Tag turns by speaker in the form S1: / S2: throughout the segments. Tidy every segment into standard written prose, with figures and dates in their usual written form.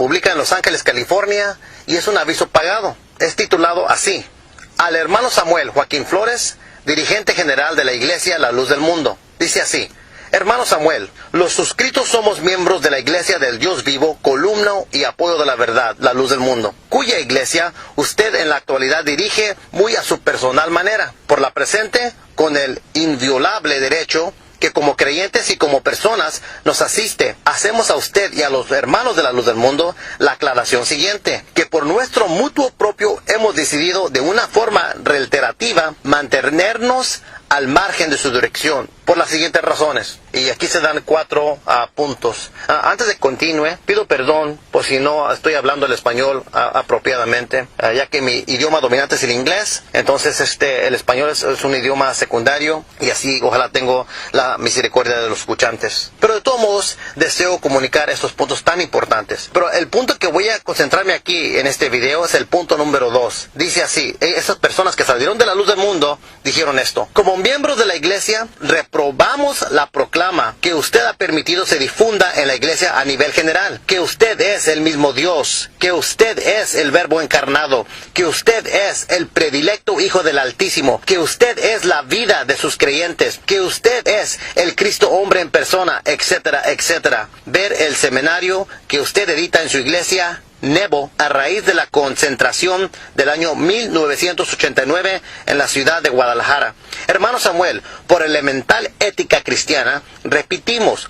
S1: publica en Los Ángeles, California, y es un aviso pagado. Es titulado así: al hermano Samuel Joaquín Flores, dirigente general de la Iglesia La Luz del Mundo. Dice así: hermano Samuel, los suscritos somos miembros de la Iglesia del Dios Vivo, columna y apoyo de la verdad, La Luz del Mundo, cuya iglesia usted en la actualidad dirige muy a su personal manera, por la presente, con el inviolable derecho que como creyentes y como personas nos asiste. Hacemos a usted y a los hermanos de La Luz del Mundo la aclaración siguiente: que por nuestro mutuo propio hemos decidido de una forma reiterativa mantenernos al margen de su dirección, por las siguientes razones. Y aquí se dan 4 puntos. Antes de continúe, pido perdón por si no estoy hablando el español apropiadamente, ya que mi idioma dominante es el inglés. Entonces el español es un idioma secundario, y así ojalá tengo la misericordia de los escuchantes. Pero de todos modos deseo comunicar estos puntos tan importantes. Pero el punto que voy a concentrarme aquí en este video es el punto número 2. Dice así: esas personas que salieron de La Luz del Mundo dijeron esto: como miembros de la iglesia, reprobamos la proclama que usted ha permitido se difunda en la iglesia a nivel general, que usted es el mismo Dios, que usted es el Verbo encarnado, que usted es el predilecto Hijo del Altísimo, que usted es la vida de sus creyentes, que usted es el Cristo hombre en persona, etcétera, etcétera. Ver el seminario que usted edita en su iglesia, Nebo, a raíz de la concentración del año 1989 en la ciudad de Guadalajara. Hermano Samuel, por elemental ética cristiana,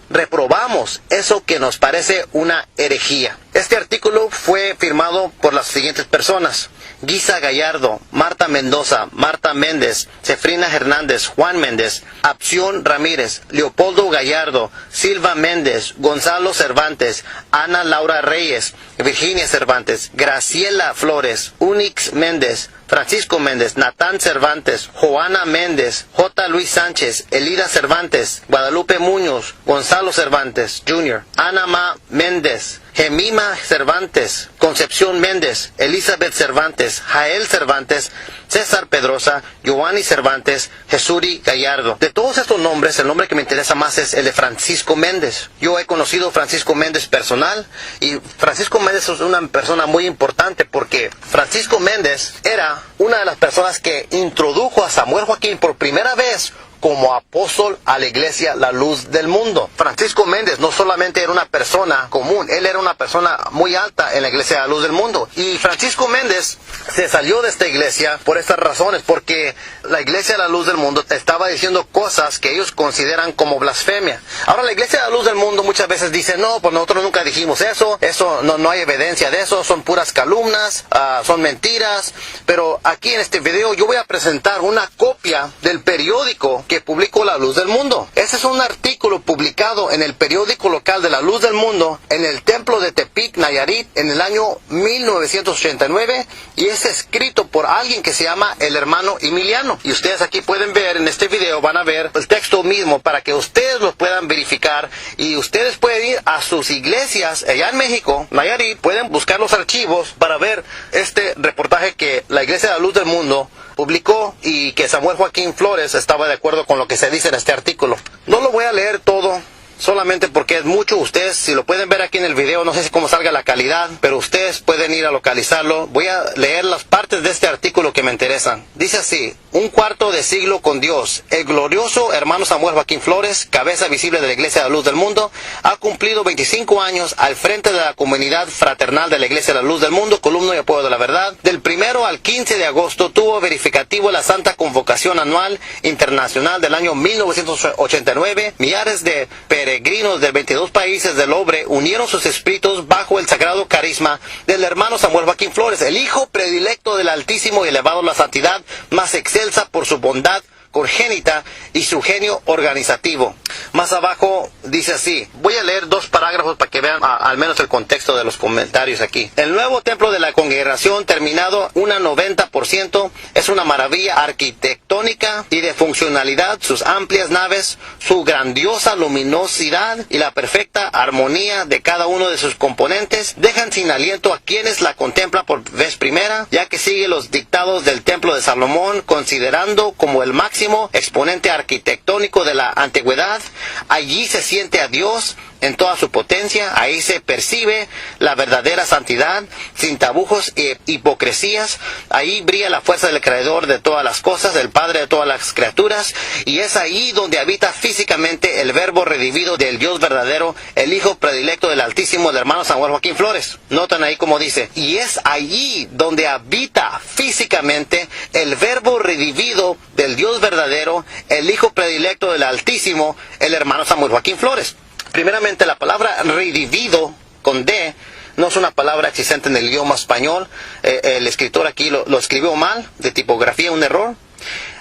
S1: reprobamos eso que nos parece una herejía. Este artículo fue firmado por las siguientes personas: Guisa Gallardo, Marta Mendoza, Marta Méndez, Cefrina Hernández, Juan Méndez, Apción Ramírez, Leopoldo Gallardo, Silva Méndez, Gonzalo Cervantes, Ana Laura Reyes, Virginia Cervantes, Graciela Flores, Unix Méndez, Francisco Méndez, Natán Cervantes, Joana Méndez, J. Luis Sánchez, Elida Cervantes, Guadalupe Muñoz, Gonzalo Cervantes Jr., Ana Ma Méndez, Gemima Cervantes, Concepción Méndez, Elizabeth Cervantes, Jael Cervantes, César Pedrosa, Giovanni Cervantes, Jesuri Gallardo. De todos estos nombres, el nombre que me interesa más es el de Francisco Méndez. Yo he conocido a Francisco Méndez personal, y Francisco Méndez es una persona muy importante porque Francisco Méndez era una de las personas que introdujo a Samuel Joaquín por primera vez como apóstol a la iglesia La Luz del Mundo. Francisco Méndez no solamente era una persona común, él era una persona muy alta en la iglesia La Luz del Mundo. Y Francisco Méndez se salió de esta iglesia por estas razones, porque la iglesia La Luz del Mundo estaba diciendo cosas que ellos consideran como blasfemia. Ahora la iglesia La Luz del Mundo muchas veces dice: no, pues nosotros nunca dijimos eso no hay evidencia de eso, son puras calumnias, son mentiras. Pero aquí en este video yo voy a presentar una copia del periódico que publicó La Luz del Mundo. Ese es un artículo publicado en el periódico local de La Luz del Mundo en el templo de Tepic, Nayarit, en el año 1989, y es escrito por alguien que se llama el hermano Emiliano. Y ustedes aquí pueden ver en este video, van a ver el texto mismo para que ustedes lo puedan verificar, y ustedes pueden ir a sus iglesias allá en México, Nayarit, pueden buscar los archivos para ver este reportaje que la iglesia de La Luz del Mundo publicó, y que Samuel Joaquín Flores estaba de acuerdo con lo que se dice en este artículo. No lo voy a leer todo, solamente porque es mucho. Ustedes, si lo pueden ver aquí en el video, no sé si cómo salga la calidad, pero ustedes pueden ir a localizarlo. Voy a leer las partes de este artículo que me interesan. Dice así: un cuarto de siglo con Dios. El glorioso hermano Samuel Joaquín Flores, cabeza visible de la Iglesia de La Luz del Mundo, ha cumplido 25 años al frente de la comunidad fraternal de la Iglesia de La Luz del Mundo, columna y apoyo de la verdad. Del 1 al 15 de agosto tuvo verificativo la Santa Convocación Anual Internacional del año 1989. Millares de peregrinos de 22 países del orbe unieron sus espíritus bajo el sagrado carisma del hermano Samuel Joaquín Flores, el hijo predilecto del Altísimo y elevado a la santidad, más excelsa por su bondad congénita y su genio organizativo. Más abajo dice así, voy a leer 2 parágrafos para que vean al menos el contexto de los comentarios aquí. El nuevo templo de la congregación, terminado un 90%, es una maravilla arquitectónica y de funcionalidad. Sus amplias naves, su grandiosa luminosidad y la perfecta armonía de cada uno de sus componentes dejan sin aliento a quienes la contemplan por vez primera, ya que sigue los dictados del templo de Salomón, considerando como el máximo exponente arquitectónico de la antigüedad. Allí se siente a Dios en toda su potencia. Ahí se percibe la verdadera santidad, sin tabujos e hipocresías. Ahí brilla la fuerza del Creador de todas las cosas, el Padre de todas las criaturas. Y es ahí donde habita físicamente el Verbo redimido del Dios verdadero, el Hijo predilecto del Altísimo, del hermano Samuel Joaquín Flores. Notan ahí como dice, y es allí donde habita físicamente el Verbo redimido del Dios verdadero, el Hijo predilecto del Altísimo, el hermano Samuel Joaquín Flores. Primeramente, la palabra redimido con D no es una palabra existente en el idioma español. El escritor aquí lo escribió mal, de tipografía, un error.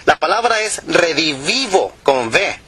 S1: La palabra es redivivo con V.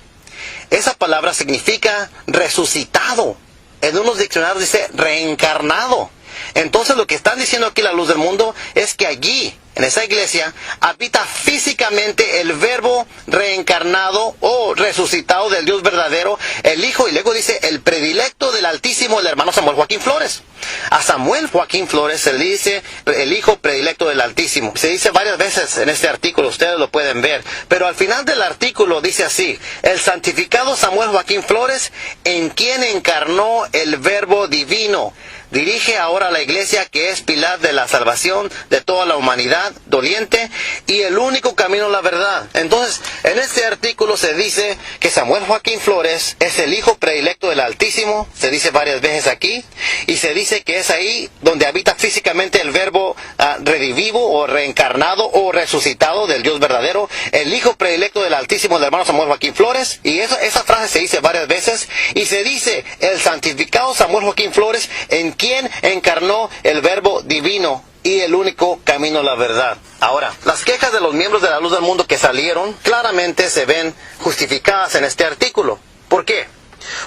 S1: Esa palabra significa resucitado. En unos diccionarios dice reencarnado. Entonces lo que están diciendo aquí la luz del mundo es que allí, en esa iglesia, habita físicamente el Verbo reencarnado o resucitado del Dios verdadero, el Hijo, y luego dice el predilecto del Altísimo, el hermano Samuel Joaquín Flores. A Samuel Joaquín Flores se le dice el Hijo predilecto del Altísimo. Se dice varias veces en este artículo, ustedes lo pueden ver. Pero al final del artículo dice así: el santificado Samuel Joaquín Flores, en quien encarnó el Verbo divino, dirige ahora la iglesia que es pilar de la salvación de toda la humanidad doliente y el único camino a la verdad. Entonces, en este artículo se dice que Samuel Joaquín Flores es el Hijo predilecto del Altísimo, se dice varias veces aquí, y se dice que es ahí donde habita físicamente el Verbo redivivo o reencarnado o resucitado del Dios verdadero, el Hijo predilecto del Altísimo, del hermano Samuel Joaquín Flores, y esa frase se dice varias veces, y se dice el santificado Samuel Joaquín Flores, en quien encarnó el Verbo divino y el único camino a la verdad. Ahora, las quejas de los miembros de la luz del mundo que salieron claramente se ven justificadas en este artículo. ¿Por qué?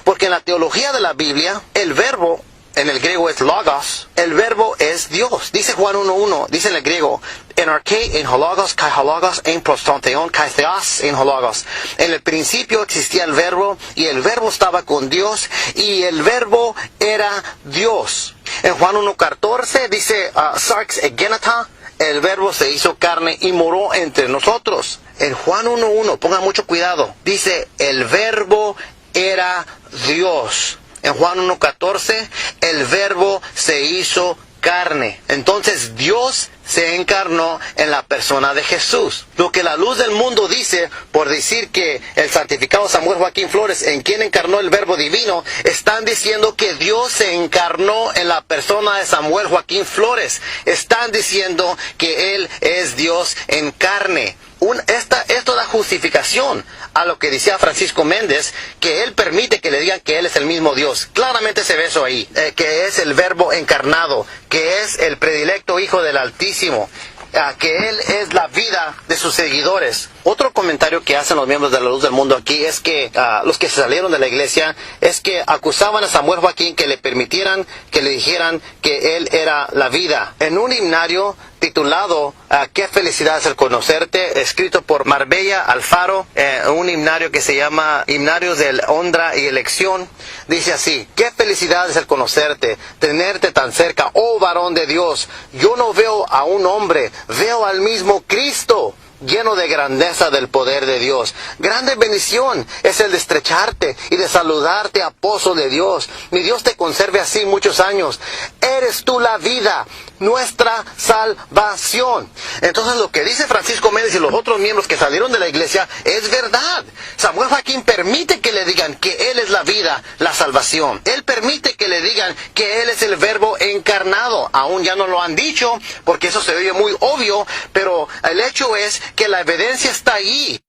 S1: Porque en la teología de la Biblia, el verbo en el griego es logos, el verbo es Dios. Dice Juan 1:1, dice en el griego, en arché, en hologos, kai hologos, en prostanteon, kai theos, en hologos. En el principio existía el verbo, y el verbo estaba con Dios, y el verbo era Dios. En Juan 1:14 dice, sarx egenata, el verbo se hizo carne y moró entre nosotros. En Juan 1:1, pongan mucho cuidado, dice, el verbo era Dios. En Juan 1:14, el verbo se hizo carne. Entonces Dios se encarnó en la persona de Jesús. Lo que la luz del mundo dice, por decir que el santificado Samuel Joaquín Flores, en quien encarnó el Verbo divino, están diciendo que Dios se encarnó en la persona de Samuel Joaquín Flores. Están diciendo que Él es Dios en carne. Esto da justificación a lo que decía Francisco Méndez, que él permite que le digan que Él es el mismo Dios. Claramente se ve eso ahí, que es el Verbo encarnado, que es el predilecto Hijo del Altísimo, que Él es la vida de sus seguidores. Otro comentario que hacen los miembros de la luz del mundo aquí es que los que se salieron de la iglesia es que acusaban a Samuel Joaquín que le permitieran, que le dijeran que él era la vida. En un himnario titulado Qué felicidad es el conocerte, escrito por Marbella Alfaro, un himnario que se llama Himnarios del Honra y Elección, dice así: qué felicidad es el conocerte, tenerte tan cerca, oh varón de Dios. Yo no veo a un hombre, veo al mismo Cristo, lleno de grandeza del poder de Dios. Grande bendición es el de estrecharte y de saludarte, apóstol de Dios. Mi Dios te conserve así muchos años. Eres tú la vida, nuestra salvación. Entonces lo que dice Francisco Méndez y los otros miembros que salieron de la iglesia es verdad. Samuel Joaquín permite que le digan que Él es la vida, la salvación. Él permite que le digan que Él es el Verbo encarnado. Aún ya no lo han dicho, porque eso se oye muy obvio, pero el hecho es que la evidencia está ahí.